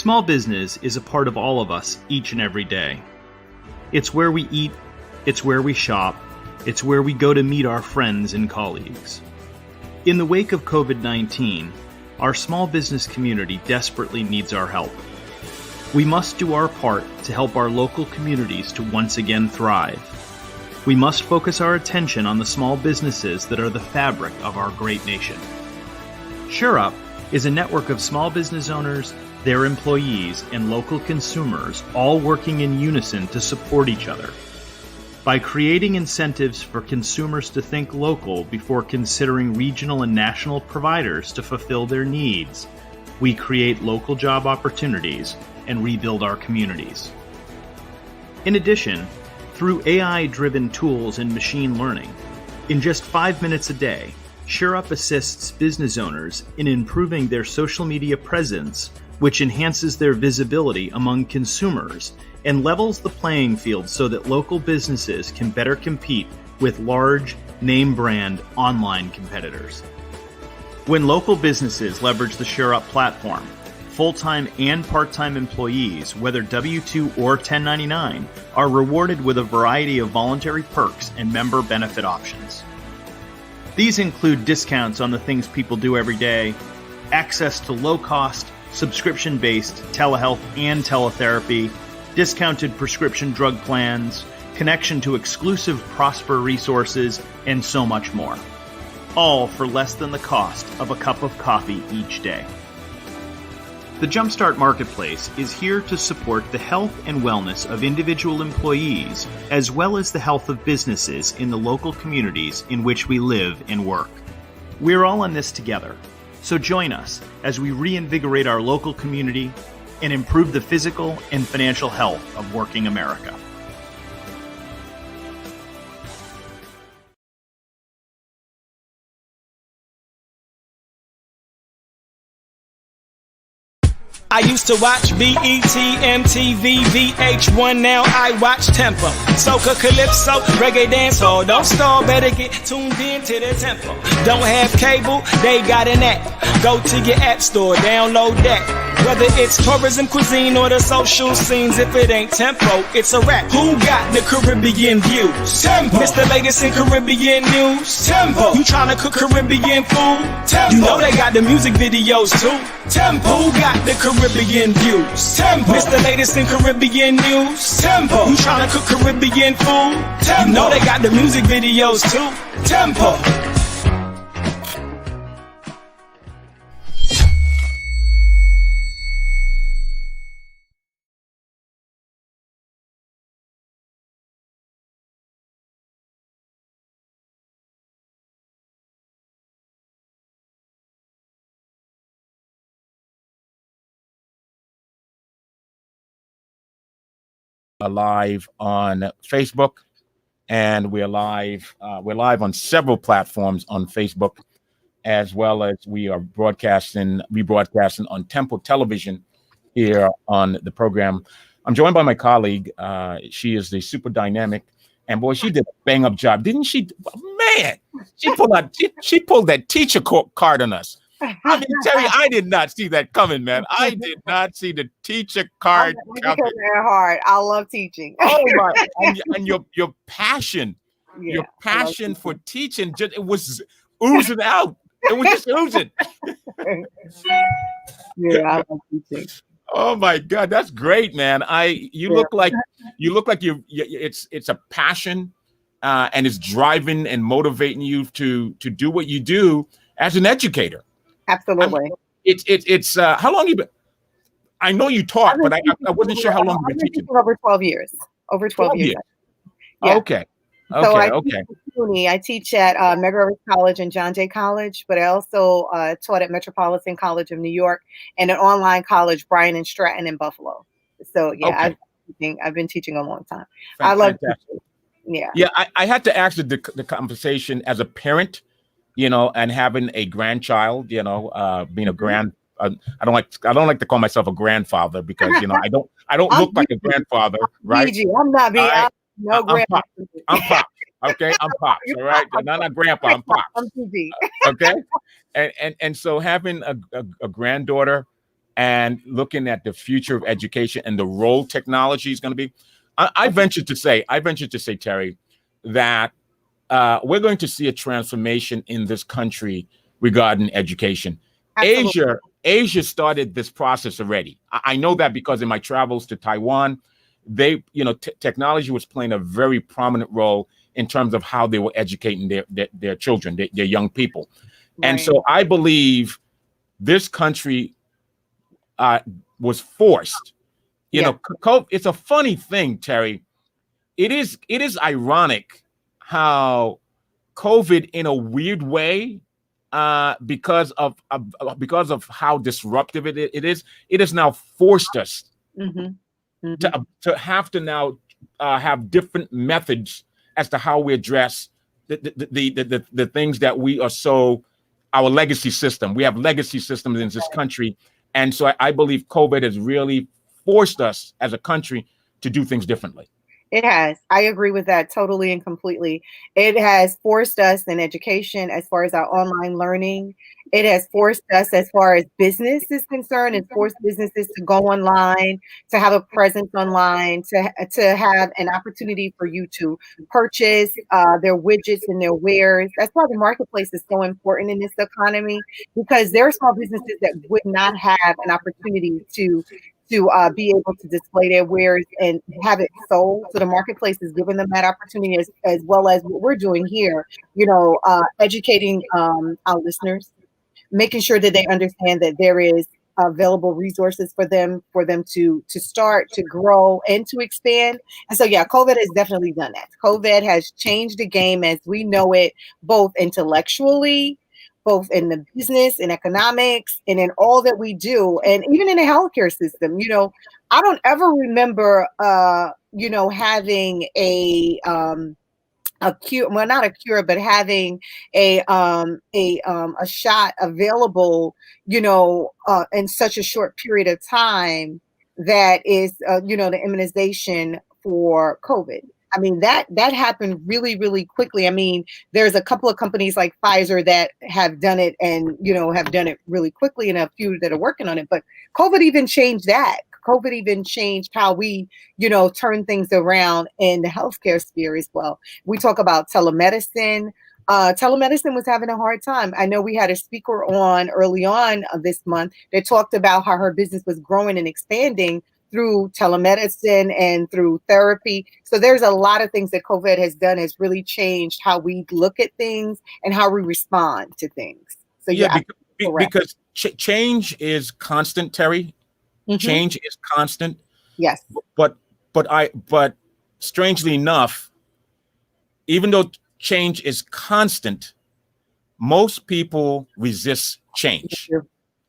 Small business is a part of all of us each and every day. It's where we eat, it's where we shop, it's where we go to meet our friends and colleagues. In the wake of COVID-19, our small business community desperately needs our help. We must do our part to help our local communities to once again thrive. We must focus our attention on the small businesses that are the fabric of our great nation. SureUp is a network of small business owners, their employees, and local consumers all working in unison to support each other. By creating incentives for consumers to think local before considering regional and national providers to fulfill their needs, we create local job opportunities and rebuild our communities. In addition, through AI-driven tools and machine learning, in just 5 minutes a day, SureUp assists business owners in improving their social media presence, which enhances their visibility among consumers and levels the playing field so that local businesses can better compete with large, name-brand online competitors. When local businesses leverage the SureUp platform, full-time and part-time employees, whether W-2 or 1099, are rewarded with a variety of voluntary perks and member benefit options. These include discounts on the things people do every day, access to low-cost, subscription-based telehealth and teletherapy, discounted prescription drug plans, connection to exclusive Prosper resources, and so much more. All for less than the cost of a cup of coffee each day. The JumpStart Marketplace is here to support the health and wellness of individual employees, as well as the health of businesses in the local communities in which we live and work. We're all in this together. So join us as we reinvigorate our local community and improve the physical and financial health of working America. I used to watch BET, MTV, VH1, now I watch Tempo. Soca, Calypso, Reggae Dancehall. Don't stall, better get tuned in to the tempo. Don't have cable, they got an app. Go to your app store, download that. Whether it's tourism, cuisine, or the social scenes, if it ain't Tempo, it's a rap. Who got the Caribbean views? Tempo. It's the latest in Caribbean news. Tempo. You tryna cook Caribbean food? Tempo. You know they got the music videos too. Tempo. Who got the Caribbean views? Tempo. It's the latest in Caribbean news. Tempo. You tryna cook Caribbean food? Tempo. You know they got the music videos too. Tempo. Live on Facebook, and we're live on several platforms on Facebook, as well as we are rebroadcasting on Tempo Television here on the program. I'm joined by my colleague. She is the super dynamic, and boy, she did a bang up job, didn't she? Man, she pulled that teacher card on us. I mean, Terry, I did not see that coming, man. I did not see the teacher card coming. Very hard. I love teaching. Oh my! And your passion, your passion for teaching, it was oozing out. It was just oozing. Yeah, I love teaching. Oh my God, that's great, man. You look like it's a passion, and is driving and motivating you to do what you do as an educator. Absolutely. I mean, it's how long you been? I know you taught, but I wasn't sure how long you've been teaching. Over 12 years. Over 12 years. Yeah. Okay. So I Okay. I teach at Medgar Evers College and John Jay College, but I also taught at Metropolitan College of New York and an online college, Bryan and Stratton in Buffalo. So yeah, Okay. I've been teaching a long time. Fantastic. I love teaching. Yeah. Yeah, I had to ask the conversation as a parent, and having a grandchild, being a grand. I don't like to call myself a grandfather because I don't look like a grandfather, right? I'm not being no grandpa. I'm Pops. Okay, I'm Pops. All right, I'm not grandpa. I'm Pops. I'm PG. Okay, and so having a granddaughter and looking at the future of education and the role technology is going to be, I venture to say, Terry, that we're going to see a transformation in this country regarding education. Absolutely. Asia started this process already. I know that because in my travels to Taiwan, technology was playing a very prominent role in terms of how they were educating their children, their young people. Right. And so I believe this country was forced. It's a funny thing, Terry. It is ironic how COVID, in a weird way, because of how disruptive it is, it has now forced us to have to now have different methods as to how we address the things that we are our legacy system. We have legacy systems in this country, and so I believe COVID has really forced us as a country to do things differently. It has. I agree with that totally and completely. It has forced us in education as far as our online learning. It has forced us as far as business is concerned. It's forced businesses to go online, to have a presence online, to have an opportunity for you to purchase their widgets and their wares. That's why the marketplace is so important in this economy, because there are small businesses that would not have an opportunity to be able to display their wares and have it sold. So the marketplace is giving them that opportunity, as well as what we're doing here, educating our listeners, making sure that they understand that there is available resources for them to start, to grow, and to expand. And so, yeah, COVID has definitely done that. COVID has changed the game as we know it, both intellectually, both in the business and economics and in all that we do, and even in the healthcare system. I don't ever remember, having a cure, well, not a cure, but having a shot available, in such a short period of time that is, the immunization for COVID. I mean, that happened really, really quickly. I mean, there's a couple of companies like Pfizer that have done it and, have done it really quickly, and a few that are working on it. But COVID even changed that. COVID even changed how we, turn things around in the healthcare sphere as well. We talk about telemedicine. Telemedicine was having a hard time. I know we had a speaker on early on this month that talked about how her business was growing and expanding through telemedicine and through therapy. So there's a lot of things that COVID has done, has really changed how we look at things and how we respond to things. So because change is constant, Terry. Mm-hmm. Change is constant. Yes. But strangely enough, even though change is constant, most people resist change.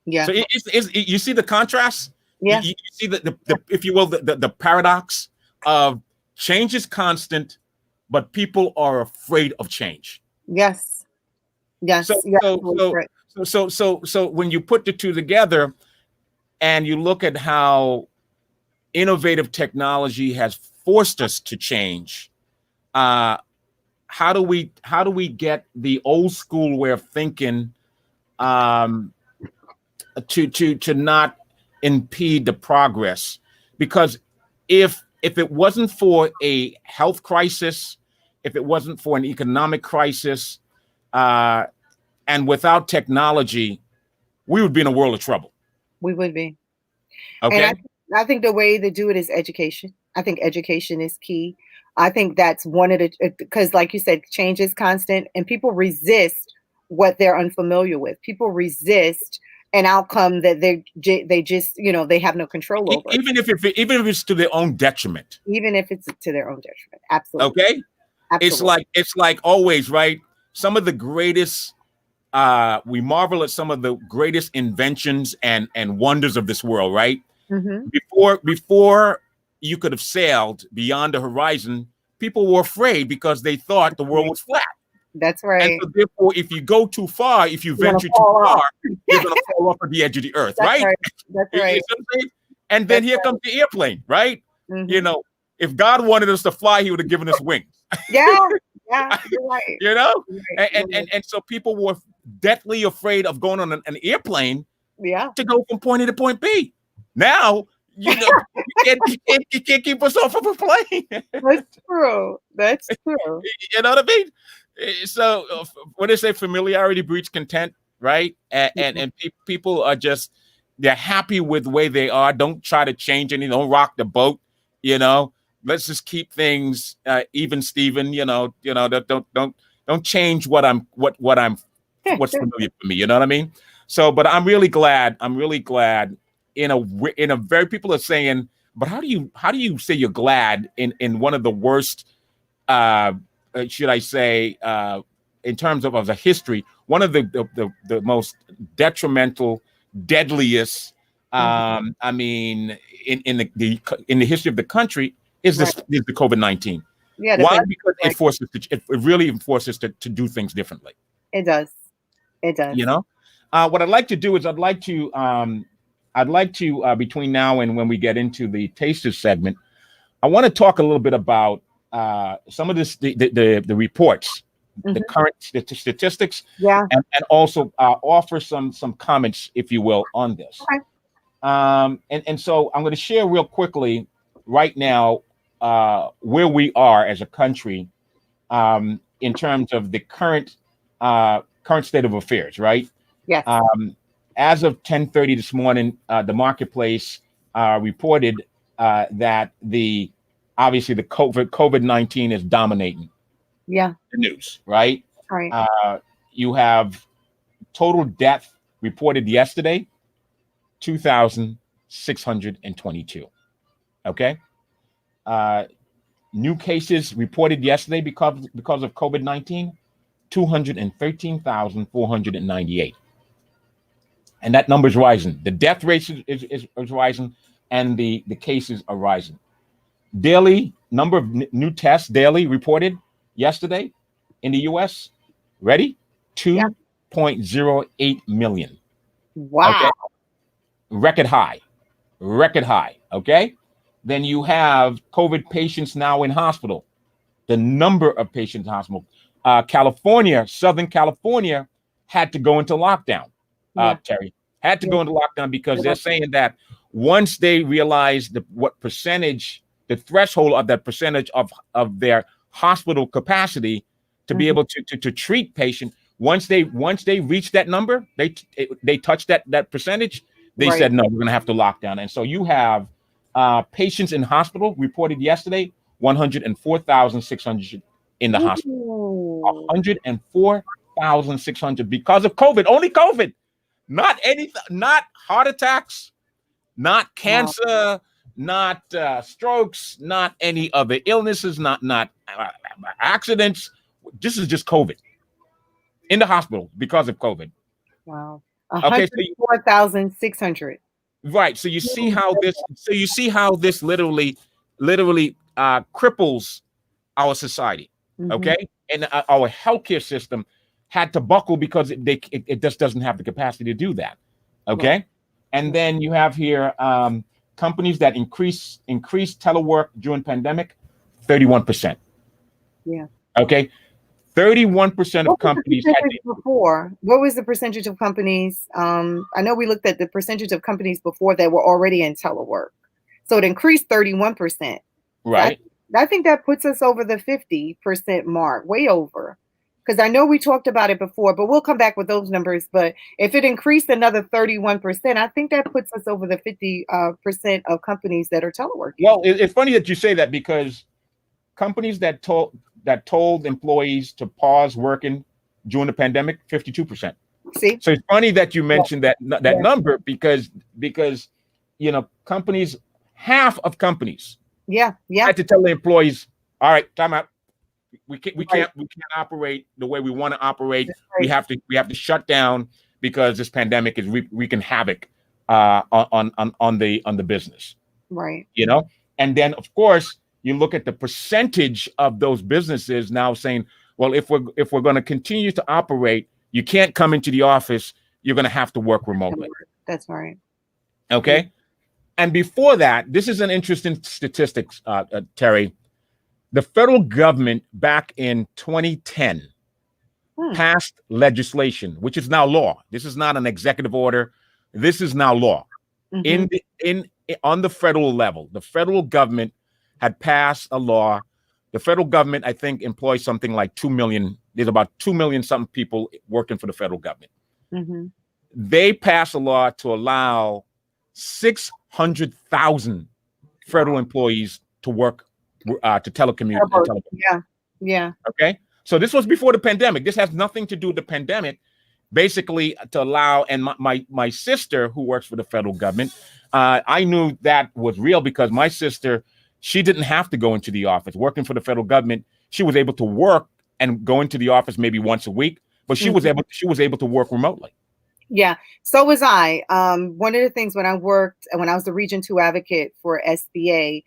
Yeah. So you see the contrast? Yeah. You see the if you will, the paradox of change is constant, but people are afraid of change. Yes. Yes. So when you put the two together and you look at how innovative technology has forced us to change, how do we get the old school way of thinking to not impede the progress? Because if it wasn't for a health crisis, if it wasn't for an economic crisis, and without technology, we would be in a world of trouble. We would be. Okay. And I think the way to do it is education. I think education is key. I think that's one of the, because like you said, change is constant and people resist what they're unfamiliar with. People resist an outcome that they just, they have no control over. Even if it's to their own detriment. Even if it's to their own detriment. Absolutely. Okay. Absolutely. It's like always, right? Some of the greatest, we marvel at some of the greatest inventions and wonders of this world, right? Mm-hmm. Before you could have sailed beyond the horizon, people were afraid because they thought the world was flat. That's right. And so therefore, if you go too far, if you venture too far, you're going to fall off of the edge of the earth, right? That's right. And then here comes the airplane, right? Mm-hmm. If God wanted us to fly, he would have given us wings. Yeah, you're right. And so people were deathly afraid of going on an airplane to go from point A to point B. Now, you can't keep us off of a plane. That's true. You know what I mean? So when they say familiarity breeds content, right? And people are just, they're happy with the way they are. Don't try to change anything. Don't rock the boat. Let's just keep things even, Steven. Don't change what's familiar for me. You know what I mean? So, but I'm really glad. In a very, people are saying, but how do you say you're glad in one of the worst, should I say, in terms of the history, one of the most detrimental, deadliest, I mean, in the history of the country is the COVID-19. Yeah. Why? Because it really forces us to do things differently. It does. What I'd like to do is I'd like to between now and when we get into the Tasters segment, I want to talk a little bit about some of the reports, the current statistics, and also offer some comments, if you will, on this. Okay. And so I'm going to share real quickly right now where we are as a country in terms of the current state of affairs, right? Yes. As of 10:30 this morning, the marketplace reported that obviously the COVID-19 is dominating the news, right? Right. You have total death reported yesterday, 2,622. Okay. New cases reported yesterday because of COVID-19, 213,498. And that number is rising. The death rate is rising, and the cases are rising. Daily number of new tests daily reported yesterday in the U.S. Ready? 2.08 million. Wow. Okay? Record high. Okay. Then you have COVID patients now in hospital. The number of patients in hospital. California, Southern California, had to go into lockdown. Terry, had to go into lockdown because they're saying that once they realize what percentage, the threshold of that percentage of their hospital capacity to be able to treat patients, once they reach that number, they touch that percentage, they said, no, we're going to have to lock down. And so you have patients in hospital reported yesterday, 104,600 in the hospital. 104,600 because of COVID, only COVID. Not anything, not heart attacks, not cancer, not strokes, not any other illnesses, not accidents. This is just COVID in the hospital because of COVID. Wow. Okay, 104,600. Right. So you see how this. literally cripples our society. Okay, and our healthcare system had to buckle because it just doesn't have the capacity to do that. Okay. And then you have here companies that increase telework during pandemic, 31%. Yeah. Okay. 31% of companies had before. What was the percentage of companies? I know we looked at the percentage of companies before that were already in telework. So it increased 31%. Right. I think that puts us over the 50% mark, way over. Because I know we talked about it before, but we'll come back with those numbers. But if it increased another 31%, I think that puts us over the 50% of companies that are teleworking. Well, it's funny that you say that because companies that told employees to pause working during the pandemic, 52%. See, so it's funny that you mentioned that number because companies, half of companies had to tell the employees, all right, time out. We can't operate the way we want to operate. Right. We have to shut down because this pandemic is wreaking havoc on the business. Right. And then of course you look at the percentage of those businesses now saying, well, if we're going to continue to operate, you can't come into the office. You're going to have to work remotely. That's right. Okay. Yeah. And before that, this is an interesting statistic, Terry. The federal government back in 2010 passed legislation, which is now law. This is not an executive order. This is now law. Mm-hmm. On the federal level, the federal government had passed a law. The federal government, I think, employs something like 2 million. There's about 2 million something people working for the federal government. Mm-hmm. They passed a law to allow 600,000 federal employees to work to telecommute. Yeah. Okay. So this was before the pandemic. This has nothing to do with the pandemic. Basically, to allow, and my sister who works for the federal government, I knew that was real because my sister, she didn't have to go into the office. Working for the federal government, she was able to work and go into the office maybe once a week, but she was able to work remotely. Yeah, so was I. One of the things when I was the Region 2 advocate for SBA,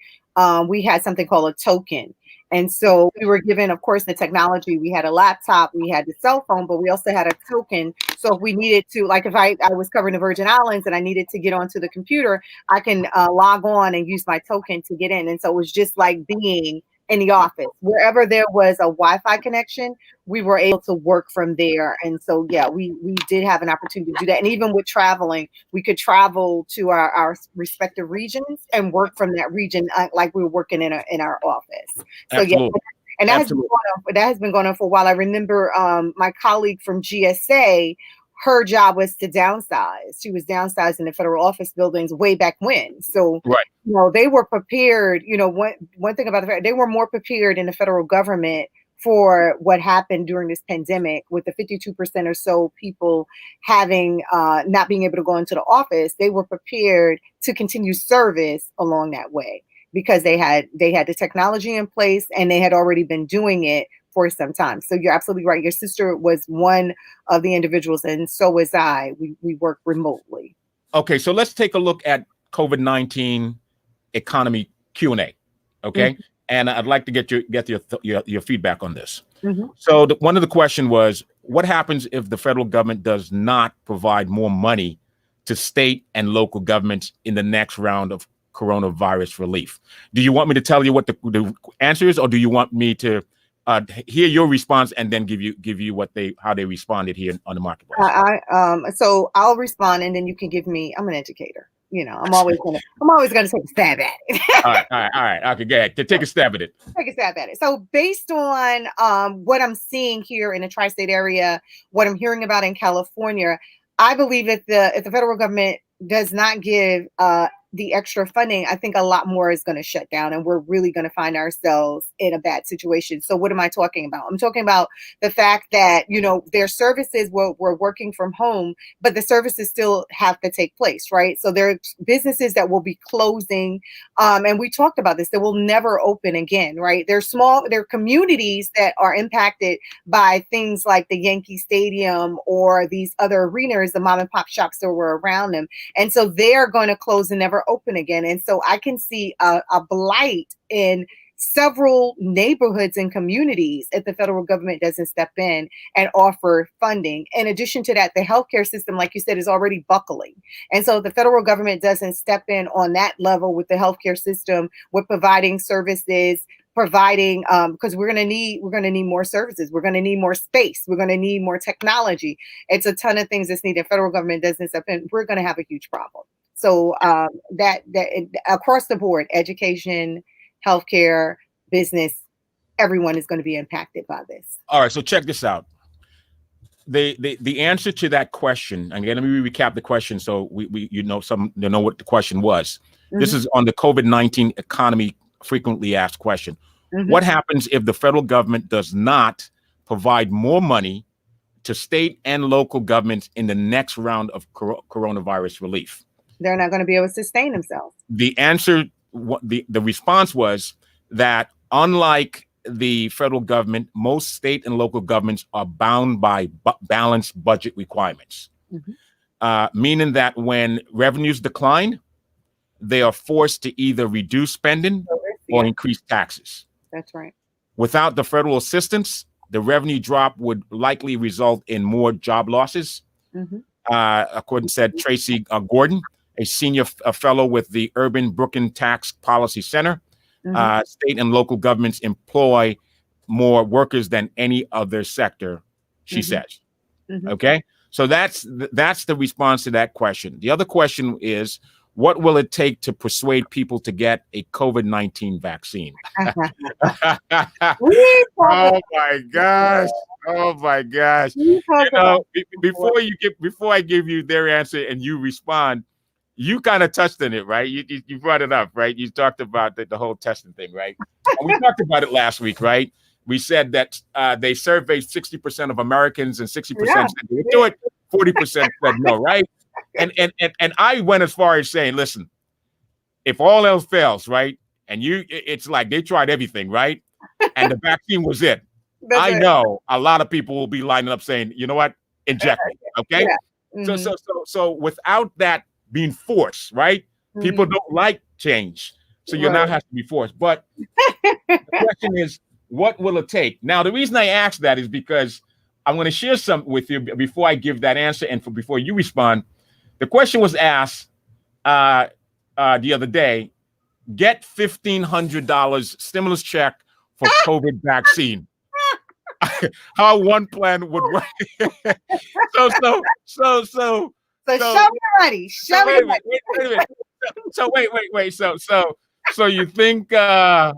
we had something called a token. And so we were given, of course, the technology. We had a laptop, we had the cell phone, but we also had a token. So if we needed to, like if I was covering the Virgin Islands and I needed to get onto the computer, I can log on and use my token to get in. And so it was just like being in the office. Wherever there was a Wi-Fi connection, we were able to work from there. And so, yeah, we did have an opportunity to do that. And even with traveling, we could travel to our respective regions and work from that region like we were working in our office. So, Absolutely. yeah. And that has been going on for a while. I remember my colleague from GSA, her job was to downsize. She was downsizing the federal office buildings way back when. So, they were prepared. One thing about the fact, they were more prepared in the federal government for what happened during this pandemic with the 52% or so people having not being able to go into the office. They were prepared to continue service along that way because they had the technology in place and they had already been doing it for some time. So you're absolutely right. Your sister was one of the individuals, and so was I. We work remotely. Okay, so let's take a look at COVID-19 economy Q&A. Okay, mm-hmm. And I'd like to get your feedback on this. Mm-hmm. So one of the question was, what happens if the federal government does not provide more money to state and local governments in the next round of coronavirus relief? Do you want me to tell you what the answer is, or do you want me to hear your response and then give you how they responded here on the marketplace? So I'll respond and then you can give me. I'm an educator. I'm always gonna take a stab at it. all right. Okay, go ahead. Take a stab at it. Take a stab at it. So based on what I'm seeing here in the tri-state area, what I'm hearing about in California, I believe if the federal government does not give the extra funding, I think a lot more is going to shut down and we're really going to find ourselves in a bad situation. So what am I talking about? I'm talking about the fact that, their services were working from home, but the services still have to take place, right? So there are businesses that will be closing. And we talked about this, that will never open again, right? There are communities that are impacted by things like the Yankee Stadium or these other arenas, the mom and pop shops that were around them. And so they're going to close and never open again. And so I can see a blight in several neighborhoods and communities if the federal government doesn't step in and offer funding. In addition to that, the healthcare system, like you said, is already buckling. And so if the federal government doesn't step in on that level with the healthcare system, with providing services, because we're going to need more services. We're going to need more space. We're going to need more technology. It's a ton of things that's needed. The federal government doesn't step in. We're going to have a huge problem. So that across the board, education, healthcare, business, everyone is going to be impacted by this. All right. So check this out. The answer to that question, and again, let me recap the question so we know what the question was. Mm-hmm. This is on the COVID-19 economy frequently asked question. What happens if the federal government does not provide more money to state and local governments in the next round of coronavirus relief? They're not going to be able to sustain themselves. The answer, the response was that unlike the federal government, most state and local governments are bound by balanced budget requirements, meaning that when revenues decline, they are forced to either reduce spending or increase taxes. That's right. Without the federal assistance, the revenue drop would likely result in more job losses. According to Tracy Gordon, a senior fellow with the Urban Brooklyn Tax Policy Center. State and local governments employ more workers than any other sector, she says. Okay, so that's the response to that question. The other question is, what will it take to persuade people to get a COVID-19 vaccine? Oh my gosh! Oh my gosh! You know, before I give you their answer and you respond, you kind of touched on it, right? You brought it up, right? You talked about the whole testing thing, right? And we talked about it last week, right? We said that they surveyed 60% of Americans and 60% said they would do it, 40% said no, right? And I went as far as saying, listen, if all else fails, right? And it's like they tried everything, right? And the vaccine was it. I know a lot of people will be lining up saying, you know what? Inject me, okay? So without that being forced, right? People don't like change. So you're not has to be forced. But the question is, what will it take? Now, the reason I asked that is because I'm going to share something with you before I give that answer and before you respond. The question was asked the other day, get $1,500 stimulus check for COVID vaccine. How one plan would work. So show me ready. Show me ready. Wait a minute. So wait. So you think a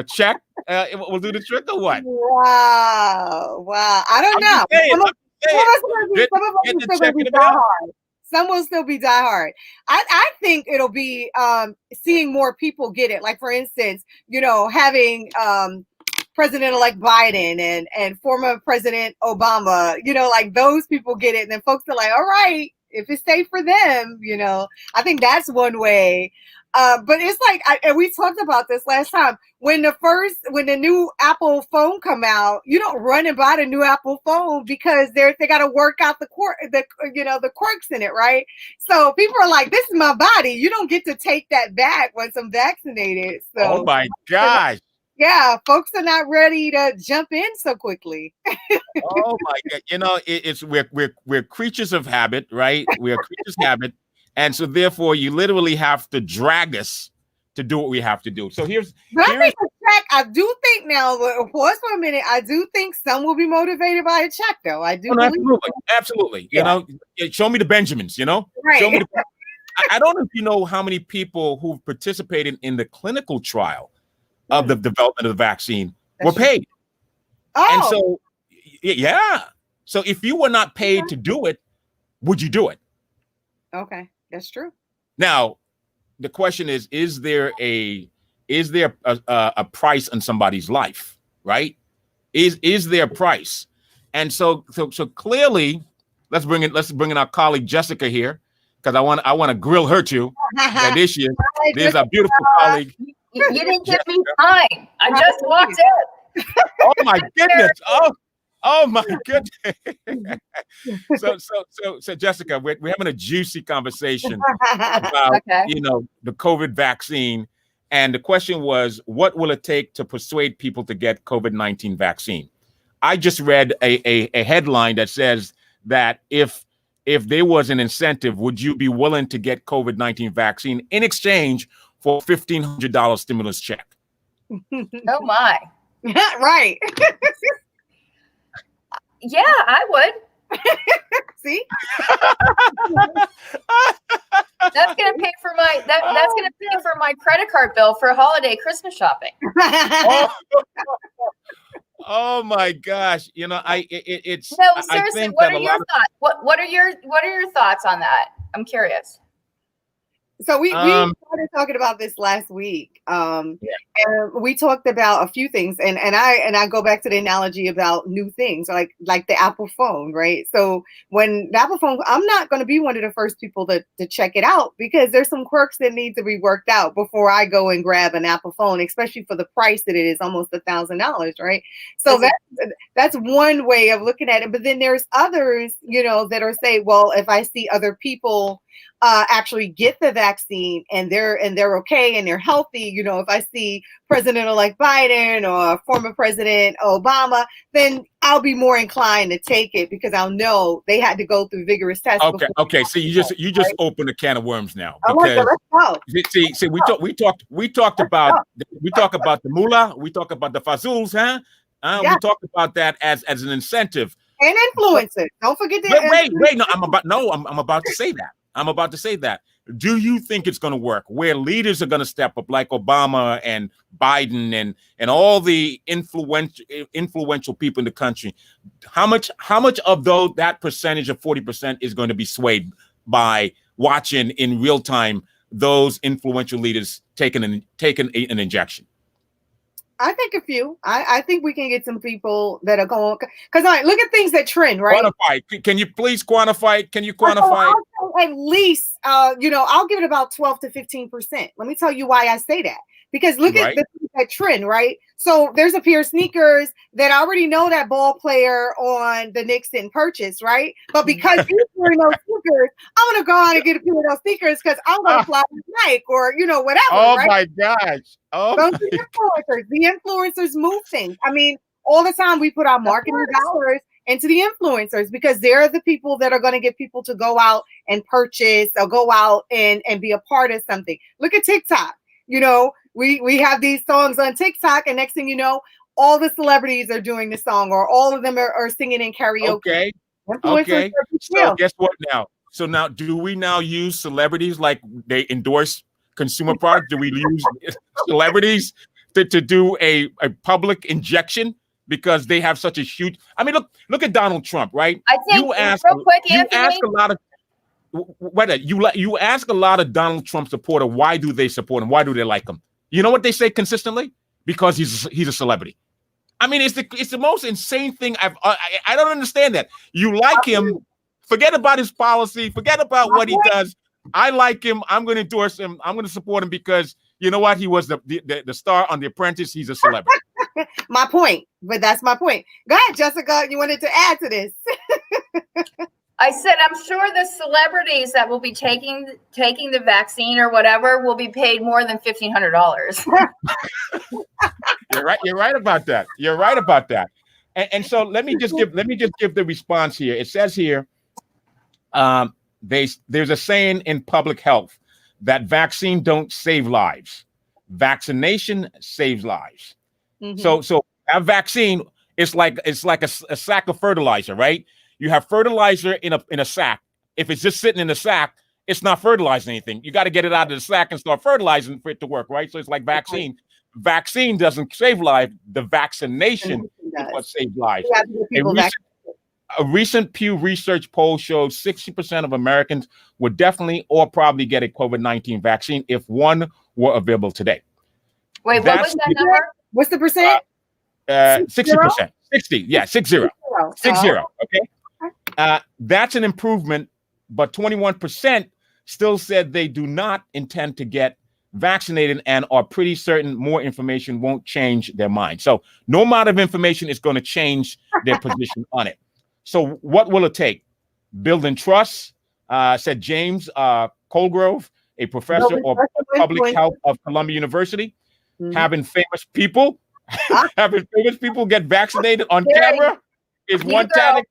check will do the trick or what? Wow. I don't know. Some will still be diehard. I think it'll be seeing more people get it. Like, for instance, having President-elect Biden and former President Obama, like those people get it. And then folks are like, all right, if it's safe for them, I think that's one way. But it's like, and we talked about this last time, when the new Apple phone come out, you don't run and buy the new Apple phone because they got to work out the quirks in it, right? So people are like, this is my body. You don't get to take that back once I'm vaccinated. So, oh my gosh. Yeah, folks are not ready to jump in so quickly. Oh my God. We're creatures of habit, right? We're creatures of habit. And so therefore you literally have to drag us to do what we have to do. So I do think now, pause for a minute. I do think some will be motivated by a check, though. I do. Absolutely. Yeah. Show me the Benjamins, Right. Show me I don't know if you know how many people who participated in the clinical trial of the development of the vaccine were paid. Oh. And so, yeah. So if you were not paid to do it, would you do it? Okay, that's true. Now, the question is there a price on somebody's life, right? Is there a price? And so clearly, let's bring in our colleague Jessica here, because I want to grill her too. And this year, there's a beautiful colleague. You didn't give me time. I just walked in. Oh my goodness! Oh my goodness! So Jessica, we're having a juicy conversation about the COVID vaccine, and the question was, what will it take to persuade people to get COVID-19 vaccine? I just read a headline that says that if there was an incentive, would you be willing to get COVID-19 vaccine in exchange for $1,500 stimulus check? Oh my! Right. Yeah, I would. See? That's gonna pay for that's gonna pay for my credit card bill for holiday Christmas shopping. Oh my gosh! It's no, seriously. What are your thoughts? What are your thoughts on that? I'm curious. So we started talking about this last week. And we talked about a few things, and I go back to the analogy about new things, like the Apple phone, right? So when the Apple phone, I'm not going to be one of the first people to check it out because there's some quirks that need to be worked out before I go and grab an Apple phone, especially for the price that it is, almost $1,000, right? So that's one way of looking at it. But then there's others, that are saying, well, if I see other people actually get the vaccine and they're okay and they're healthy, if I see President-elect Biden or former President Obama, then I'll be more inclined to take it because I'll know they had to go through vigorous tests. Okay. So you just opened a can of worms now. Because see, we talked about the mullah, we talk about the fazuls, huh? We talked about that as an incentive and influencers. Don't forget that. Wait. No, I'm about to say that. I'm about to say that. Do you think it's going to work where leaders are going to step up like Obama and Biden and all the influential people in the country? How much of that percentage of 40% is going to be swayed by watching in real time those influential leaders taking an injection? I think a few. I think we can get some people that are going, because look at things that trend, right? Quantify. Can you please quantify? Can you quantify? At least, I'll give it about 12 to 15%. Let me tell you why I say that. Because look at that trend, right? So there's a pair of sneakers that I already know that ball player on the Knicks didn't purchase, right? But because he's wearing those sneakers, I'm going to go out and get a pair of those sneakers because I'm going to fly with Nike or, whatever. Oh, right? my gosh. Oh, those are influencers. The influencers move things. I mean, all the time we put our marketing dollars into the influencers because they're the people that are going to get people to go out and purchase or go out and be a part of something. Look at TikTok. We have these songs on TikTok, and next thing you know, all the celebrities are doing the song, or all of them are singing in karaoke. Okay. So guess what now? So now, do we now use celebrities like they endorse consumer products? Do we use celebrities to do a public injection because they have such a huge? I mean, look at Donald Trump, right? I think you ask a lot of. You ask a lot of Donald Trump supporter, why do they support him? Why do they like him? You know what they say consistently? Because he's a celebrity. I mean, it's the most insane thing. I don't understand that. You like him, forget about his policy, forget about what he does. I like him. I'm going to endorse him. I'm going to support him because you know what? He was the star on The Apprentice. He's a celebrity. My point, but that's my point. Go ahead, Jessica. You wanted to add to this? I said, I'm sure the celebrities that will be taking the vaccine or whatever will be paid more than $1,500. You're right. You're right about that. You're right about that. And so let me just give the response here. It says here, there's a saying in public health that vaccine don't save lives. Vaccination saves lives. Mm-hmm. So a vaccine is like a sack of fertilizer, right? You have fertilizer in a sack. If it's just sitting in the sack, it's not fertilizing anything. You got to get it out of the sack and start fertilizing for it to work, right? So it's like vaccine. Vaccine doesn't save life. The vaccination is what saves lives. A recent Pew Research poll showed 60% of Americans would definitely or probably get a COVID-19 vaccine if one were available today. Wait, what was that number? What's the percent? 60%. 60. Yeah, 60. 60. Okay. That's an improvement, but 21% still said they do not intend to get vaccinated and are pretty certain more information won't change their mind. So no amount of information is going to change their position on it. So what will it take? Building trust, said James Colgrove, a professor of public health of Columbia University, having famous people get vaccinated on camera. Is one tactic.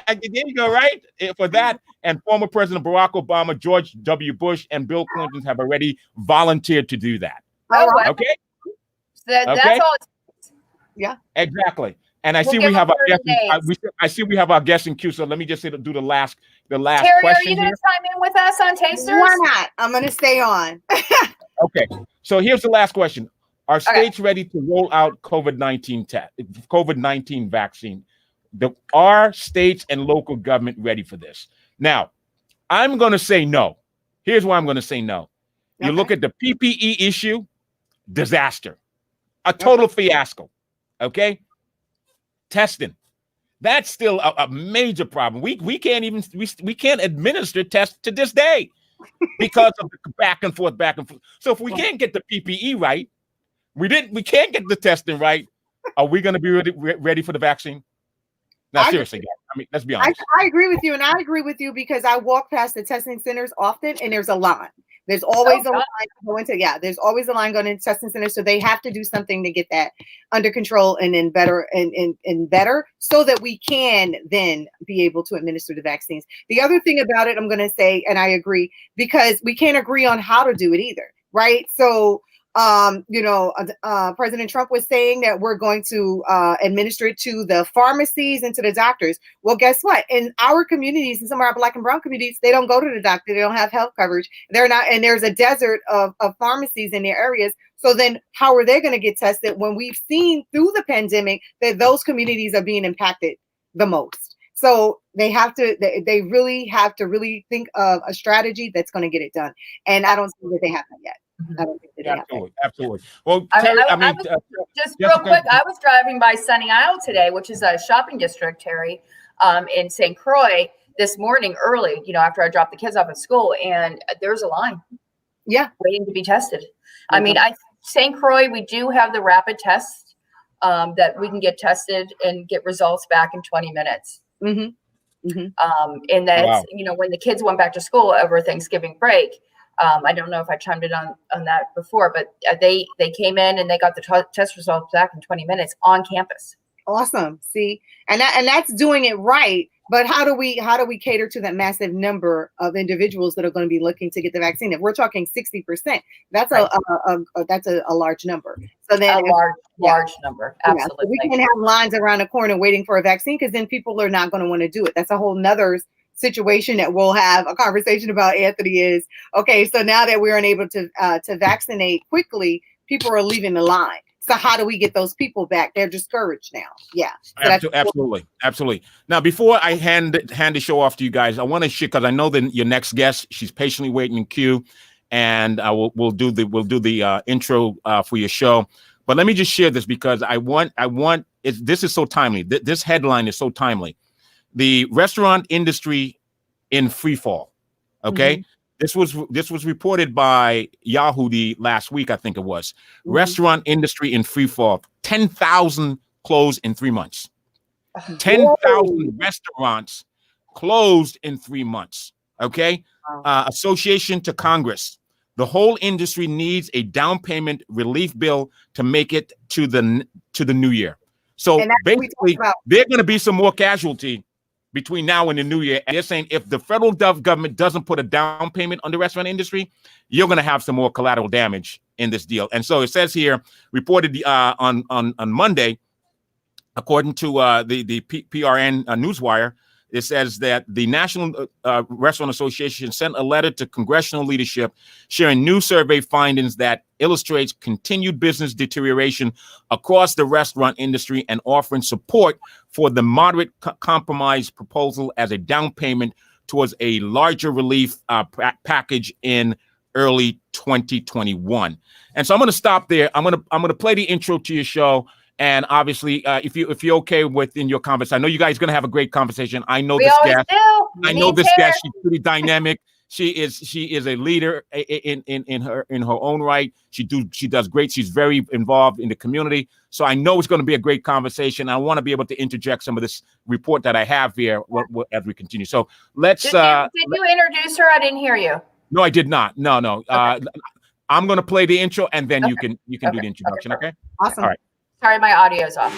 There you go, right? For that, and former President Barack Obama, George W. Bush, and Bill Clinton have already volunteered to do that. Okay? That's all. Yeah. Exactly. And I see we have our guest. I see we have our guest in queue. So let me just do the last Terry, question. Are you going to chime in with us on Tasters? Why not? I'm going to stay on. Okay. So here's the last question: are states ready to roll out COVID-19 vaccine? Are states and local government ready for this? Now, I'm going to say no. Here's why I'm going to say no. You look at the PPE issue, disaster, a total fiasco. Okay. Testing. That's still a major problem. We can't even we can't administer tests to this day because of the back and forth. So if we can't get the PPE right, we can't get the testing right. Are we going to be ready for the vaccine? No, seriously, guys. I mean, let's be honest. I agree with you, and I agree with you because I walk past the testing centers often, and there's a line. There's always a line going to there's always a line going into testing centers, so they have to do something to get that under control and then better and better, so that we can then be able to administer the vaccines. The other thing about it, I'm going to say, and I agree, because we can't agree on how to do it either, right? So. President Trump was saying that we're going to administer it to the pharmacies and to the doctors. Well, guess what? In our communities, in some of our Black and brown communities, they don't go to the doctor. They don't have health coverage. They're not, and there's a desert of pharmacies in their areas. So then how are they going to get tested when we've seen through the pandemic that those communities are being impacted the most? So they really have to really think of a strategy that's going to get it done. And I don't see that they have that yet. I don't think that absolutely. Well, just real quick, I was driving by Sunny Isle today, which is a shopping district, Terry, in St. Croix this morning early, after I dropped the kids off at school, and there's a line. Yeah. Waiting to be tested. Mm-hmm. I mean, St. Croix, we do have the rapid test that we can get tested and get results back in 20 minutes. Mm-hmm. Mm-hmm. And that's, when the kids went back to school over Thanksgiving break, I don't know if I chimed in on that before, but they came in and they got the test results back in 20 minutes on campus. Awesome. See, and that's doing it right. But how do we cater to that massive number of individuals that are going to be looking to get the vaccine? If we're talking 60%, that's a large number. So then large number. Absolutely. So we can't have lines around the corner waiting for a vaccine, because then people are not going to want to do it. That's a whole nother situation that we'll have a conversation about, Anthony. Is okay. So now that we're unable to vaccinate quickly, people are leaving the line. So how do we get those people back? They're discouraged now. Yeah. So absolutely. Now, before I hand the show off to you guys, I want to share, because I know that your next guest, she's patiently waiting in queue, and we'll do the intro for your show. But let me just share this, because this is so timely. This headline is so timely. The restaurant industry in free fall. Okay. Mm-hmm. This was reported by Yahoo last week, I think it was. Mm-hmm. Restaurant industry in free fall. 10,000 closed in 3 months. 10,000 restaurants closed in 3 months. Okay. Wow. Association to Congress. The whole industry needs a down payment relief bill to make it to the new year. So basically, there are going to be some more casualty between now and the new year. And they're saying if the federal government doesn't put a down payment on the restaurant industry, you're going to have some more collateral damage in this deal. And so it says here, reported on Monday, according to the PRN Newswire, it says that the National Restaurant Association sent a letter to congressional leadership sharing new survey findings that illustrates continued business deterioration across the restaurant industry and offering support for the moderate compromise proposal as a down payment towards a larger relief package in early 2021. And so I'm going to stop there. I'm going to play the intro to your show. And obviously, if you're okay within your conversation, I know you guys are going to have a great conversation. I know this guest. She's pretty dynamic. She is a leader in her own right. She does great. She's very involved in the community. So I know it's going to be a great conversation. I want to be able to interject some of this report that I have here as we continue. So let's. Did you introduce her? I didn't hear you. No, I did not. No. Okay. I'm going to play the intro, and then you can do the introduction. Okay. Awesome. All right. Sorry, my audio's off.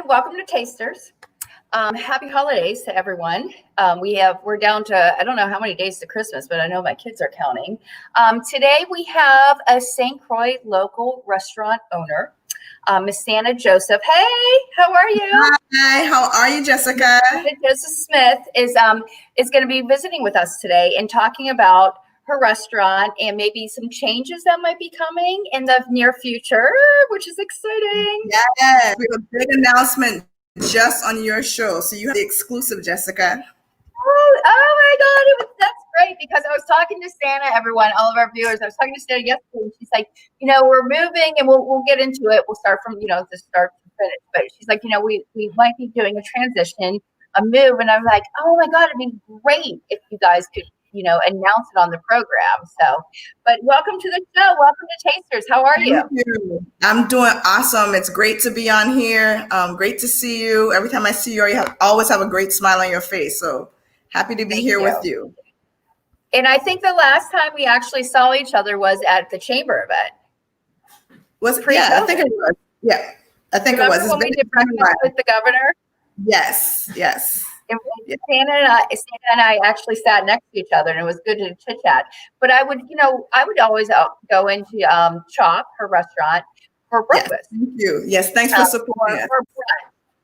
welcome to Tasters. Happy holidays to everyone. We're down to, I don't know how many days to Christmas, but I know my kids are counting. Today we have a St. Croix local restaurant owner, Miss Santa Joseph. Hey, how are you? Hi, how are you, Jessica? Joseph Smith is going to be visiting with us today and talking about her restaurant and maybe some changes that might be coming in the near future, which is exciting. Yes, we have a big announcement just on your show. So you have the exclusive, Jessica. Oh my God, that's great, because I was talking to Santa, everyone, all of our viewers. I was talking to Santa yesterday, and she's like, we're moving, and we'll get into it. We'll start from, the start to finish. But she's like, we might be doing a transition, a move. And I'm like, oh my God, it'd be great if you guys could, announce it on the program. So, but welcome to the show. Welcome to Tasters. How are you? Thank you. I'm doing awesome. It's great to be on here. Great to see you. Every time I see you, you always have a great smile on your face. So happy to be here with you. And I think the last time we actually saw each other was at the chamber event. Yeah, I think it was. Yeah, I think it was. When we did breakfast with the governor? Yes. And Santa and I actually sat next to each other, and it was good to chit chat. But I would always go into Chop, her restaurant, for breakfast. Yes, thank you. Yes, thanks for supporting us.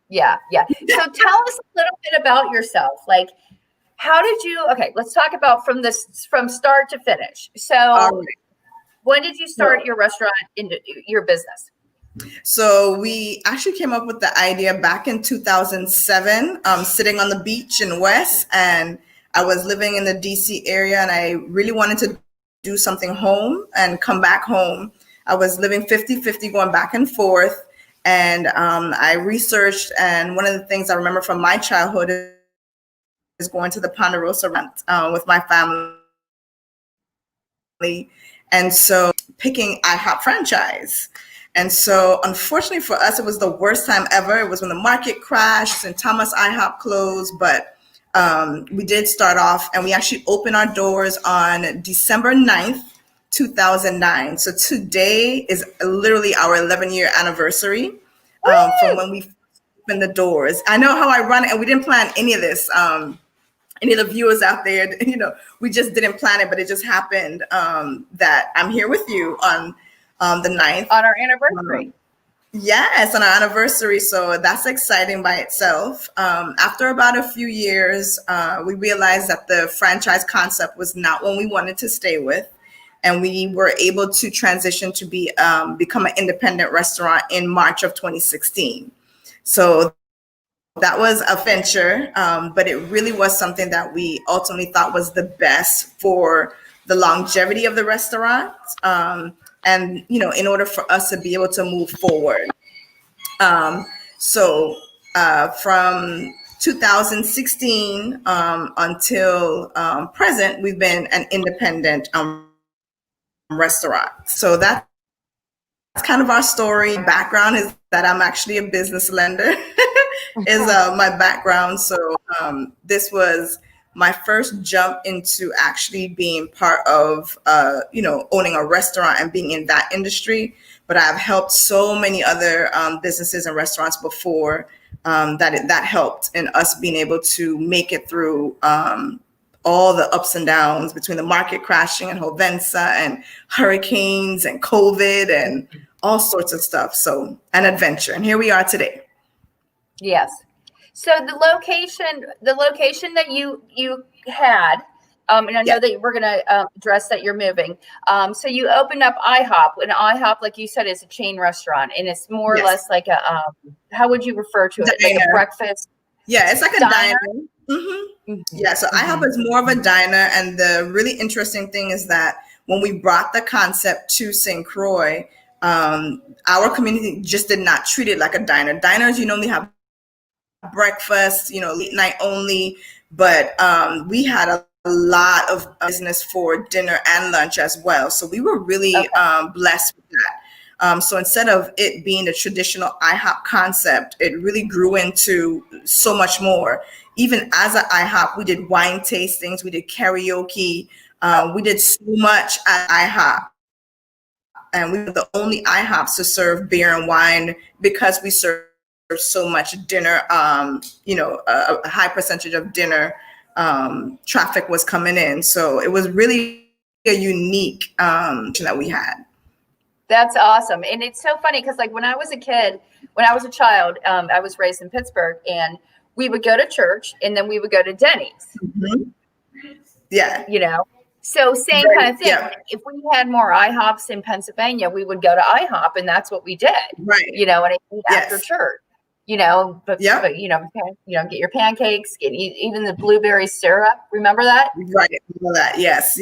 Yeah. So tell us a little bit about yourself. Like, how did you? Okay, let's talk about from start to finish. So, when did you start your restaurant into your business? So we actually came up with the idea back in 2007, sitting on the beach in West, and I was living in the DC area, and I really wanted to do something home and come back home. I was living 50-50, going back and forth, and I researched, and one of the things I remember from my childhood is going to the Ponderosa restaurant with my family, and so picking IHOP franchise. And so, unfortunately for us, it was the worst time ever. It was when the market crashed and Thomas IHOP closed. But we did start off, and we actually opened our doors on December 9th, 2009. So today is literally our 11-year anniversary from when we opened the doors. I know how I run it, and we didn't plan any of this. Any of the viewers out there, we just didn't plan it, but it just happened that I'm here with you on the 9th. On our anniversary. Yes, on our anniversary. So that's exciting by itself. After about a few years, we realized that the franchise concept was not one we wanted to stay with. And we were able to transition to become an independent restaurant in March of 2016. So that was a venture, but it really was something that we ultimately thought was the best for the longevity of the restaurant. And, in order for us to be able to move forward. So from 2016 until present, we've been an independent restaurant. So that's kind of our story. Background is that I'm actually a business lender is my background. So this was my first jump into actually being part of, owning a restaurant and being in that industry. But I've helped so many other businesses and restaurants before that helped in us being able to make it through all the ups and downs between the market crashing and Hovensa and hurricanes and COVID and all sorts of stuff. So an adventure. And here we are today. Yes. So the location that you had, and I know that we're going to address that you're moving. So you opened up IHOP, and IHOP, like you said, is a chain restaurant, and it's more or less like a, how would you refer to it? Like a breakfast? Yeah, it's like a diner. Mm-hmm. Yeah, so IHOP is more of a diner, and the really interesting thing is that when we brought the concept to St. Croix, our community just did not treat it like a diner. Diners, you normally have breakfast, late night only, but we had a lot of business for dinner and lunch as well. So we were really blessed with that. So instead of it being the traditional IHOP concept, it really grew into so much more. Even as an IHOP, we did wine tastings, we did karaoke, we did so much at IHOP. And we were the only IHOPs to serve beer and wine because we serve so much dinner, a high percentage of dinner traffic was coming in. So it was really a unique that we had. That's awesome. And it's so funny because like when I was a child, I was raised in Pittsburgh, and we would go to church and then we would go to Denny's. Mm-hmm. Yeah. So same kind of thing. Yeah. If we had more IHOPs in Pennsylvania, we would go to IHOP, and that's what we did. Right. And eat after church. But get your pancakes, get even the blueberry syrup. Remember that? Right. Remember that. Yes.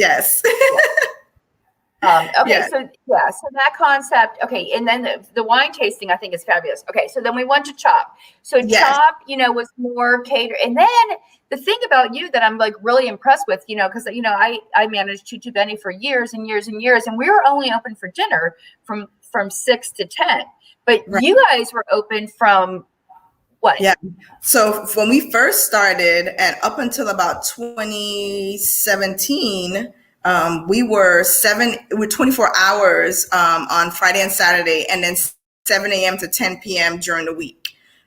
Okay. So that concept. Okay. And then the wine tasting, I think, is fabulous. Okay. So then we went to Chop. So Chop, was more catered. And then the thing about you that I'm like really impressed with, because, I managed Tutu Benny for years and years and years, and we were only open for dinner from 6 to 10, but you guys were open from what? Yeah. So when we first started and up until about 2017, we were 24 hours on Friday and Saturday, and then 7 a.m. to 10 p.m. during the week.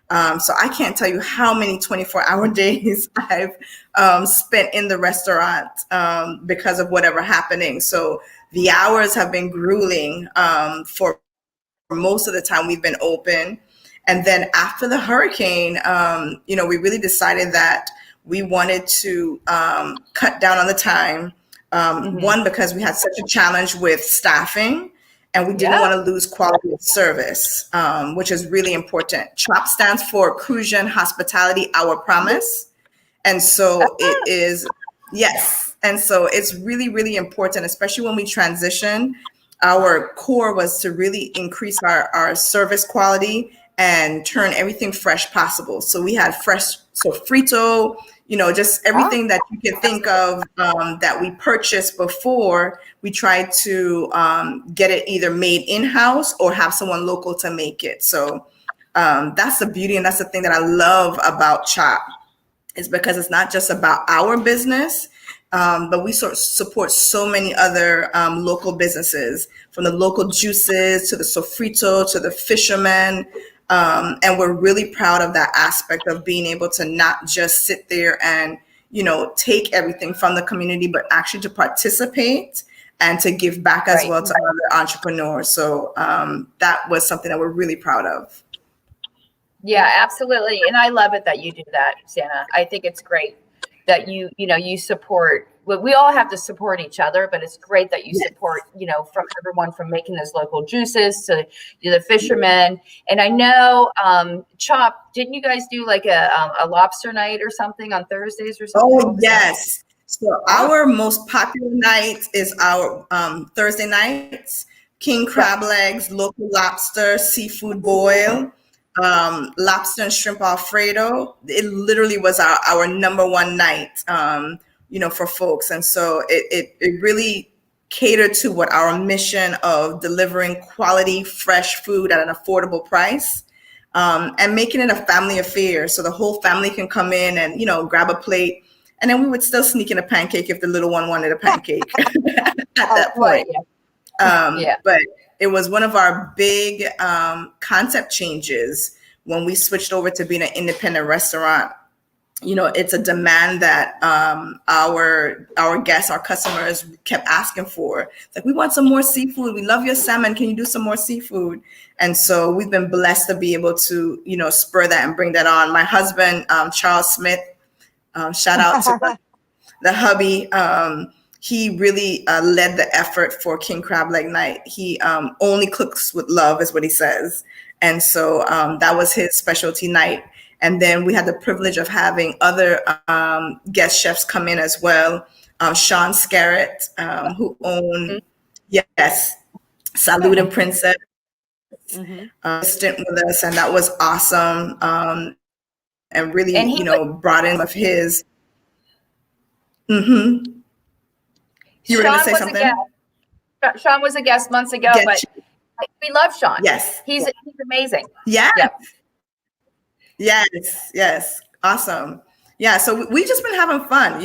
So I can't tell you how many 24-hour days I've spent in the restaurant because of whatever happening. So the hours have been grueling for most of the time we've been open. And then after the hurricane, we really decided that we wanted to cut down on the time. One, because we had such a challenge with staffing, and we didn't want to lose quality of service, which is really important. CHOP stands for Crucian Hospitality Our Promise. And so it is, and so it's really, really important, especially when we transition. Our core was to really increase our service quality and turn everything fresh possible. So we had fresh sofrito, just everything that you can think of that we purchased before. We tried to get it either made in-house or have someone local to make it. So that's the beauty, and that's the thing that I love about CHOP, is because it's not just about our business, but we support so many other local businesses, from the local juices to the sofrito to the fishermen. And we're really proud of that aspect of being able to not just sit there and, take everything from the community, but actually to participate and to give back as well to other entrepreneurs. So that was something that we're really proud of. Yeah, absolutely. And I love it that you do that, Santa. I think it's great that you support. Well, we all have to support each other, but it's great that you support, from everyone, from making those local juices to the fishermen. And I know CHOP, didn't you guys do like a lobster night or something on Thursdays or something? Oh, yes. So our most popular night is our Thursday nights: king crab legs, local lobster, seafood boil, lobster and shrimp Alfredo. It literally was our number one night. For folks. And so it really catered to what our mission of delivering quality, fresh food at an affordable price, and making it a family affair. So the whole family can come in and, grab a plate. And then we would still sneak in a pancake if the little one wanted a pancake at that point. But it was one of our big concept changes when we switched over to being an independent restaurant. It's a demand that our guests, our customers kept asking for. It's like, we want some more seafood. We love your salmon. Can you do some more seafood? And so we've been blessed to be able to, spur that and bring that on. My husband, Charles Smith, shout out to the hubby. He really led the effort for King Crab Leg Night. He only cooks with love, is what he says. And so that was his specialty night. And then we had the privilege of having other guest chefs come in as well. Sean Scarrett, who owned, Salud and Princess, stint with us, and that was awesome. And really, brought in of his. You were going to say something? Sean was a guest months ago, but we love Sean. Yes, he's amazing. Yeah. Yes. Awesome. Yeah. So we've just been having fun.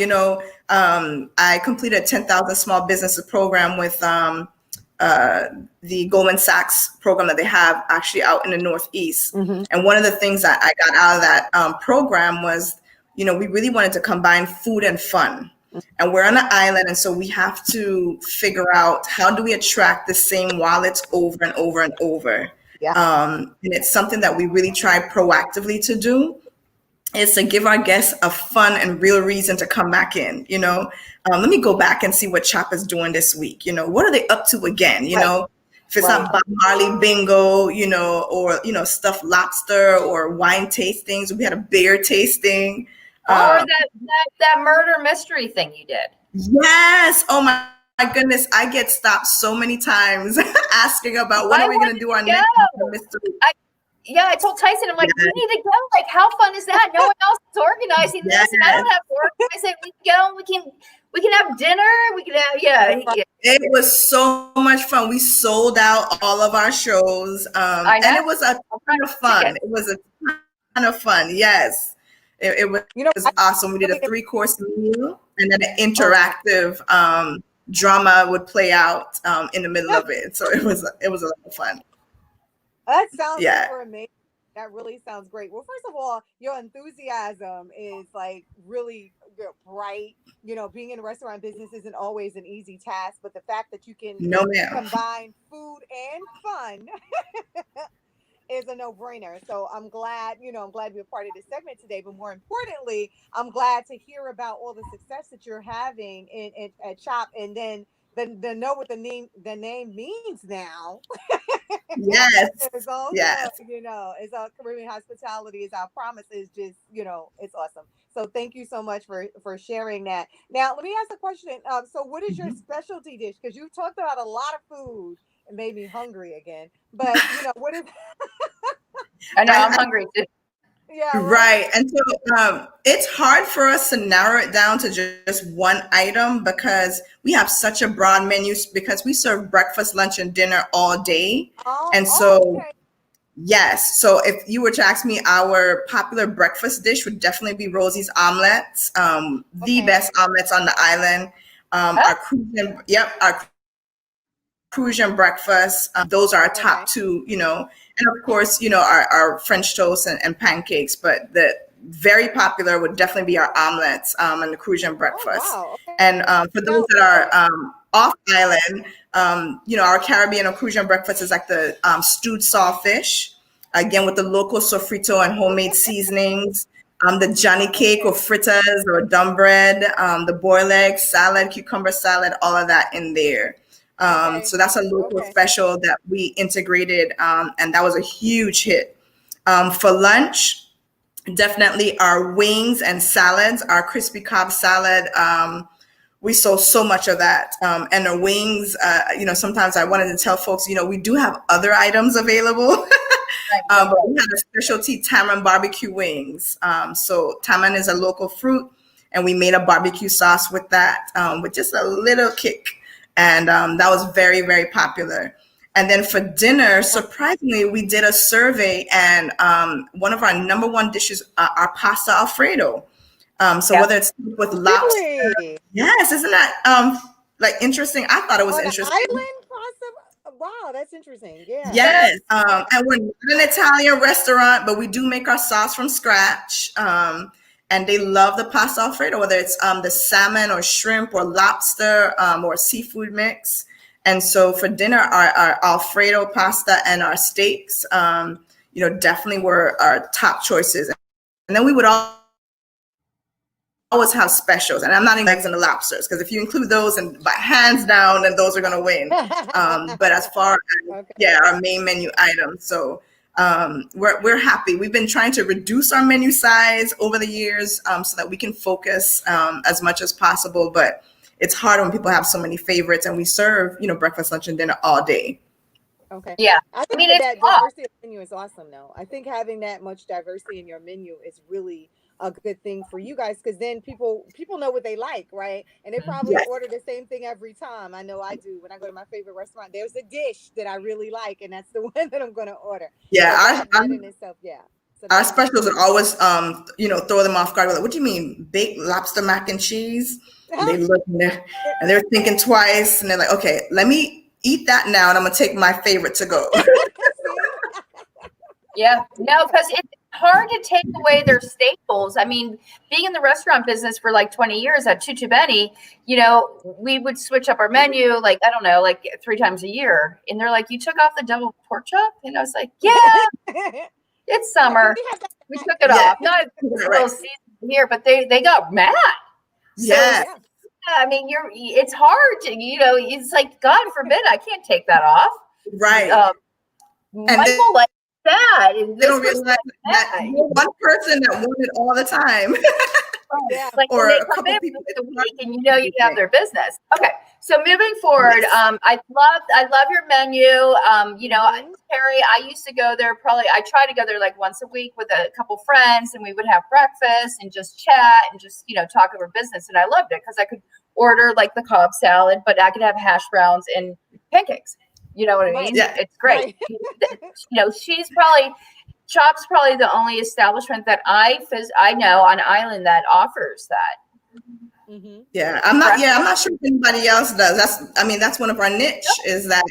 I completed a 10,000 small businesses program with the Goldman Sachs program that they have actually out in the Northeast. Mm-hmm. And one of the things that I got out of that program was, we really wanted to combine food and fun. And we're on an island, and so we have to figure out how do we attract the same wallets over and over and over. Yeah. And it's something that we really try proactively to do, is to give our guests a fun and real reason to come back in. Let me go back and see what Chop is doing this week. What are they up to again? If it's not Bob Marley bingo, or stuffed lobster or wine tastings. We had a beer tasting. Or that murder mystery thing you did. Yes. Oh my goodness. I get stopped so many times asking about when are we going to do our next mystery. I told Tyson, I'm like, we need to go. Like, how fun is that? No one else is organizing this, and I don't have to organize it. We can go. We can have dinner. We can have It was so much fun. We sold out all of our shows, and it was a ton of fun. It was a ton of fun. Yes. It was awesome. We did a 3-course meal, and then an interactive drama would play out in the middle of it. So it was a lot of fun. That sounds super amazing. That really sounds great. Well, first of all, your enthusiasm is like really bright. Being in the restaurant business isn't always an easy task, but the fact that you can combine food and fun is a no-brainer. So I'm glad, I'm glad we're part of this segment today. But more importantly, I'm glad to hear about all the success that you're having at Chop, and then know what the name means now. Yes. It's all, yes. It's all Caribbean hospitality is our promise. Is just, it's awesome. So thank you so much for sharing that. Now, let me ask a question. So what is your specialty dish? Because you've talked about a lot of food. It made me hungry again. But, what is... I know, I'm hungry too. Yeah. Right. And so it's hard for us to narrow it down to just one item, because we have such a broad menu, because we serve breakfast, lunch, and dinner all day. Yes. So if you were to ask me, our popular breakfast dish would definitely be Rosie's omelets, the best omelets on the island. Our Crucian breakfast. Those are our top two, and of course, our French toast and pancakes, but the very popular would definitely be our omelets and the Crucian breakfast. And for those that are off island, our Caribbean or Crucian breakfast is like the stewed sawfish, again with the local sofrito and homemade seasonings. The Johnny cake or fritters or dumb bread, the boiled egg salad, cucumber salad, all of that in there. So that's a local special that we integrated, and that was a huge hit. For lunch, definitely our wings and salads, our crispy Cobb salad. We sold so much of that. And the wings, sometimes I wanted to tell folks, we do have other items available, but we had a specialty tamarind barbecue wings. So tamarind is a local fruit, and we made a barbecue sauce with that, with just a little kick. And that was very, very popular. And then for dinner, surprisingly, we did a survey, and one of our number one dishes are pasta Alfredo. Whether it's with lobster, yes, isn't that interesting? I thought it was interesting. Island pasta, wow, that's interesting. Yeah. Yes, and we're not an Italian restaurant, but we do make our sauce from scratch. And they love the pasta Alfredo, whether it's the salmon or shrimp or lobster or seafood mix. And so for dinner, our Alfredo pasta and our steaks, definitely were our top choices. And then we would always have specials. And I'm not including eggs and the lobsters, because if you include those, and by hands down, then those are going to win. But as far as, our main menu items. So we're happy. We've been trying to reduce our menu size over the years so that we can focus as much as possible. But it's hard when people have so many favorites, and we serve, breakfast, lunch, and dinner all day. Okay. Yeah. I think that diversity of menu is awesome, though. I think having that much diversity in your menu is really a good thing for you guys, because then people know what they like, right? And they probably order the same thing every time. I know I do. When I go to my favorite restaurant, there's a dish that I really like, and that's the one that I'm going to order. Yeah, so our specials would always, throw them off guard. Like, what do you mean, baked lobster mac and cheese? And they look and they're thinking twice, and they're like, okay, let me eat that now, and I'm gonna take my favorite to go. Yeah, no, because it's hard to take away their staples. I mean, being in the restaurant business for like 20 years at Tutu Benny, you know, we would switch up our menu, like, I don't know, like 3 times a year. And they're like, you took off the double pork chop? And I was like, yeah, it's summer. We took it off. Not a little season here, but they got mad. So, Yeah. I mean, it's hard to, you know, it's like, God forbid, I can't take that off. Right. And Michael, like, that. They don't realize that one person that won it all the time. Like or they a come couple in people the week and you know you have their business. Okay, so moving forward, I love your menu. You know, Terry, I used to go there I try to go there like once a week with a couple friends, and we would have breakfast and just chat and just, you know, talk over business. And I loved it because I could order like the Cobb salad, but I could have hash browns and pancakes. You know what I mean? Yeah. It's great. You know, Chop's probably the only establishment that I know on Island that offers that. Yeah, I'm not sure if anybody else does. That's one of our niche is that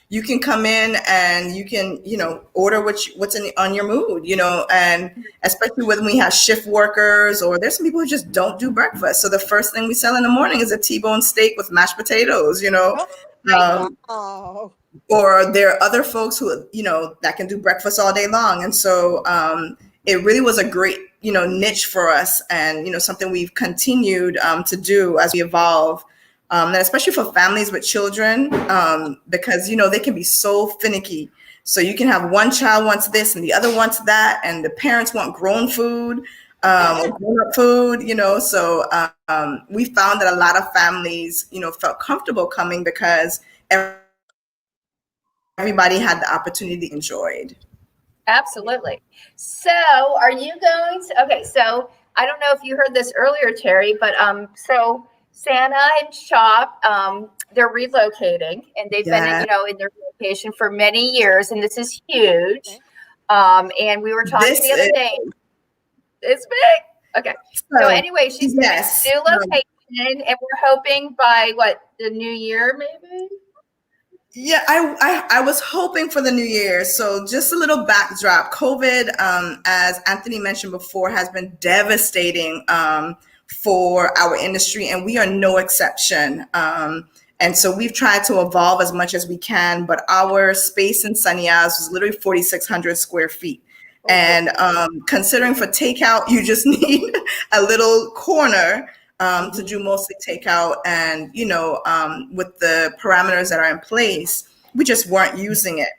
you can come in and you can, you know, order what's on your mood, you know, and especially when we have shift workers or there's some people who just don't do breakfast. So the first thing we sell in the morning is a T-bone steak with mashed potatoes, you know. Or there are other folks who, you know, that can do breakfast all day long. And so it really was a great, you know, niche for us and, you know, something we've continued to do as we evolve. And especially for families with children, because, you know, they can be so finicky. So you can have one child wants this and the other wants that. And the parents want grown food, or grown-up food, you know. So we found that a lot of families, you know, felt comfortable coming because everybody had the opportunity to enjoy. Absolutely. So are you going to, okay, so I don't know if you heard this earlier, Terry, but so Santa and Chop, they're relocating and they've been, you know, in their location for many years, and this is huge. And we were talking the other day. It's big. Okay. So anyway, she's in a new location, and we're hoping by the new year, maybe? Yeah, I was hoping for the new year. So just a little backdrop. COVID, as Anthony mentioned before, has been devastating for our industry, and we are no exception. And so we've tried to evolve as much as we can, but our space in Sunny Isles was literally 4,600 square feet. And considering for takeout, you just need a little corner to do mostly takeout. And, you know, with the parameters that are in place, we just weren't using it.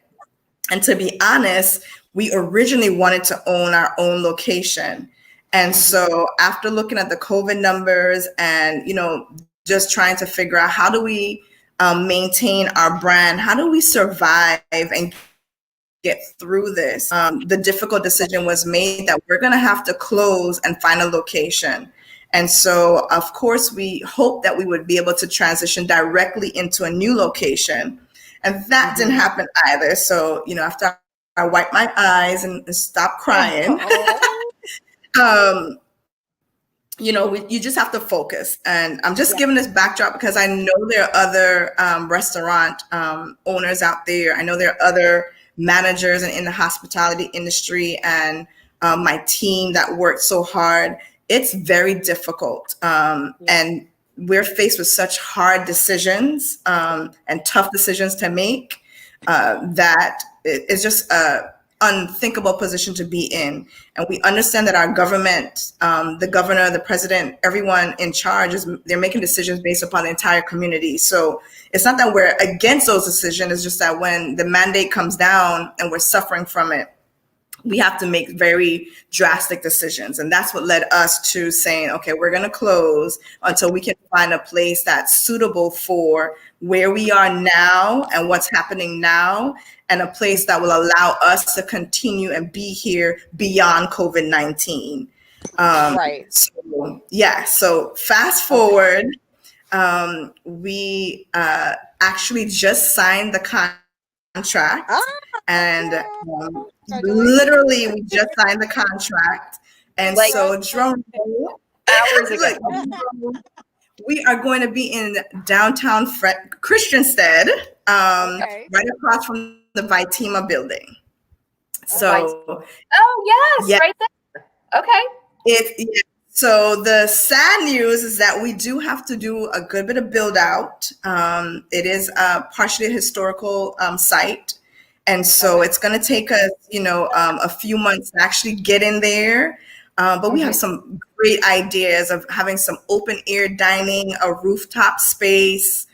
And to be honest, we originally wanted to own our own location. And so after looking at the COVID numbers and, you know, just trying to figure out how do we maintain our brand, how do we survive and get through this, the difficult decision was made that we're going to have to close and find a location. And so, of course, we hope that we would be able to transition directly into a new location. And that didn't happen either. So, you know, after I wiped my eyes and stopped crying, you know, you just have to focus. And I'm just giving this backdrop because I know there are other restaurant owners out there. I know there are other managers in the hospitality industry and my team that worked so hard. It's very difficult. And we're faced with such hard decisions and tough decisions to make that it's just an unthinkable position to be in. And we understand that our government, the governor, the president, everyone in charge, they're making decisions based upon the entire community. So it's not that we're against those decisions. It's just that when the mandate comes down and we're suffering from it, we have to make very drastic decisions. And that's what led us to saying, okay, we're going to close until we can find a place that's suitable for where we are now and what's happening now, and a place that will allow us to continue and be here beyond COVID-19. Right. So fast forward, we actually just signed the contract. And literally we just signed the contract. And so drum roll, hours ago. We are going to be in downtown Christiansted, right across from the Vitima building. So, oh yes, right there. Okay. So the sad news is that we do have to do a good bit of build out. It is partially a historical site. And so it's going to take us, a few months to actually get in there. But we have some great ideas of having some open air dining, a rooftop space.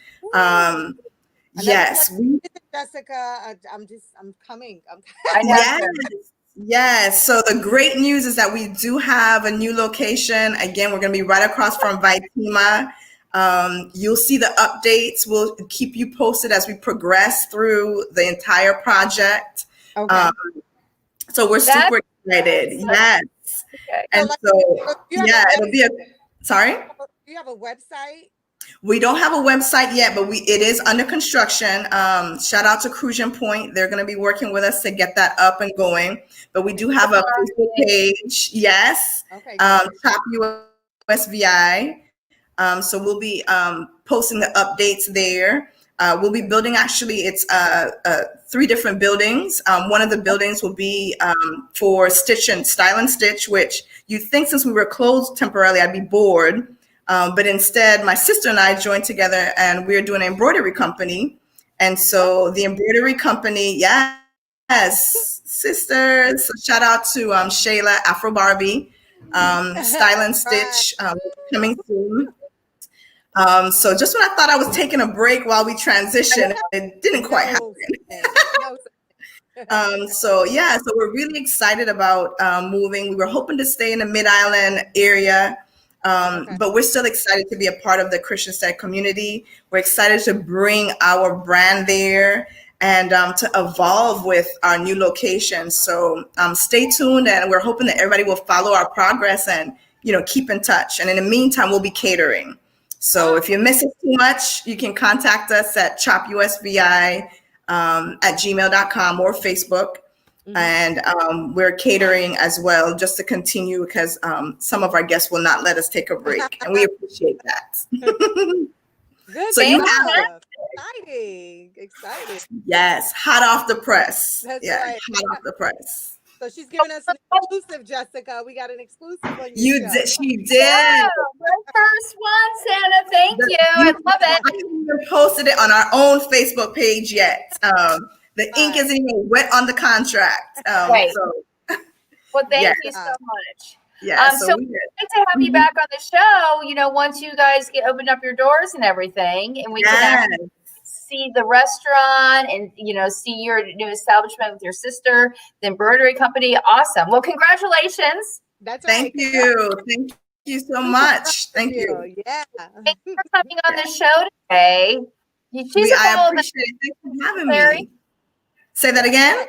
Yes. Jessica, I'm coming. Yes. So the great news is that we do have a new location. Again, we're going to be right across from Vitima. You'll see the updates. We'll keep you posted as we progress through the entire project. Okay. So we're super excited. Yes. Okay. And so, it'll be sorry? Do you have a website? We don't have a website yet, but it is under construction. Shout out to Crucian Point. They're going to be working with us to get that up and going. But we do have a Facebook page. Yes. Okay. Top USVI. So we'll be posting the updates there. We'll be building, it's 3 different buildings. One of the buildings will be for Stitch and Style and Stitch, which you'd think since we were closed temporarily, I'd be bored. But instead, my sister and I joined together and we're doing an embroidery company. And so the embroidery company, yes, sisters. So shout out to Shayla, Afro Barbie, Style and Stitch, coming soon. So just when I thought I was taking a break while we transitioned, it didn't quite happen. So we're really excited about moving. We were hoping to stay in the Mid-Island area, but we're still excited to be a part of the Christiansted community. We're excited to bring our brand there and to evolve with our new location. So stay tuned, and we're hoping that everybody will follow our progress and keep in touch. And in the meantime, we'll be catering. So if you miss us too much, you can contact us at chopusvi at gmail.com or Facebook. And we're catering as well, just to continue, because some of our guests will not let us take a break. And we appreciate that. Good. So you have exciting. Yes, hot off the press. That's right. Hot off the press. So she's giving us an exclusive, Jessica. We got an exclusive on you did. She did. Yeah, my first one, Santa. Thank you. I love it. I haven't even posted it on our own Facebook page yet. The ink isn't even wet on the contract. Right. So, well, thank you so much. Yeah. So we'd like to have you back on the show. Once you guys open up your doors and everything, and we can actually see the restaurant and see your new establishment with your sister, the embroidery company. Awesome. Well, congratulations. That's Thank you. Thank you so much. Thank you. Yeah. Thank you for coming on the show today. I appreciate it. Thanks for having me. Say that again.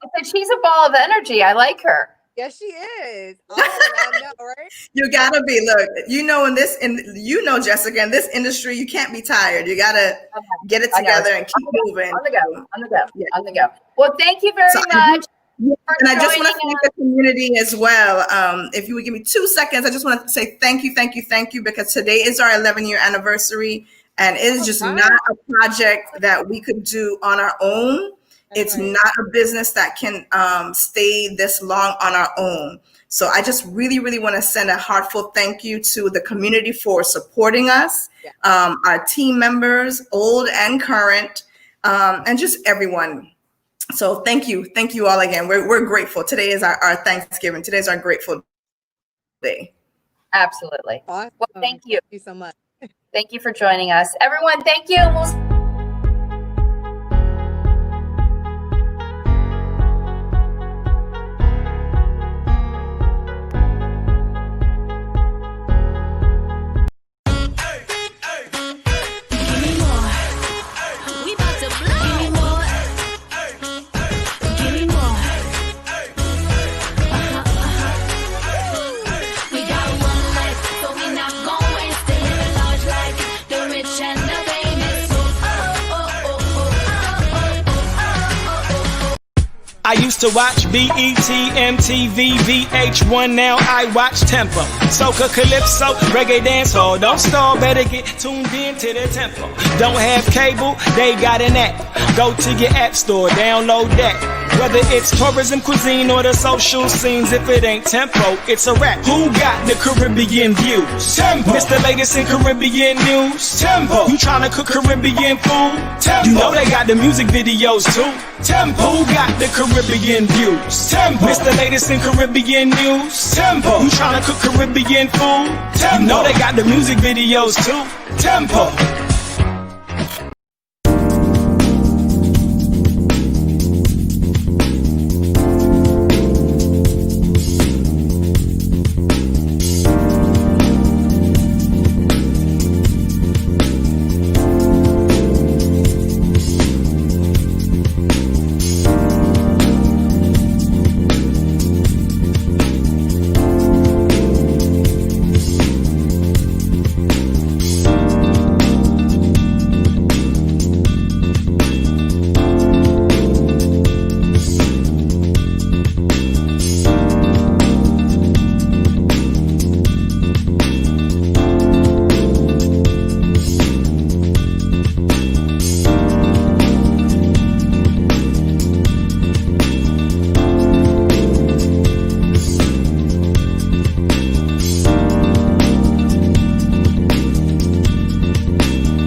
I said she's a ball of energy. I like her. Yes, she is. I know, right? You gotta be. Look, Jessica, in this industry, you can't be tired. You gotta get it together and keep moving. On the go. Well, thank you very much. And I just want to thank the community as well. If you would give me 2 seconds, I just want to say thank you, because today is our 11-year anniversary, and it is just not a project that we could do on our own. It's not a business that can stay this long on our own. So I just really, really want to send a heartfelt thank you to the community for supporting us, our team members, old and current, and just everyone. So thank you all again. We're grateful. Today is our Thanksgiving. Today's our grateful day. Absolutely. Awesome. Well, thank you. Thank you so much. Thank you for joining us, everyone. Thank you. used to watch BET, MTV, VH1, now I watch Tempo. Soca, Calypso, Reggae Dancehall. Don't stall, better get tuned in to the Tempo. Don't have cable, they got an app. Go to your app store, download that. Whether it's tourism, cuisine, or the social scenes, if it ain't Tempo, it's a rap. Who got the Caribbean views? Tempo. It's the latest in Caribbean news. Tempo. You tryna cook Caribbean food? Tempo. You know they got the music videos too. Tempo. Who got the Caribbean views? Tempo. It's the latest in Caribbean news. Tempo. You tryna cook Caribbean food? Tempo. You know they got the music videos too. Tempo.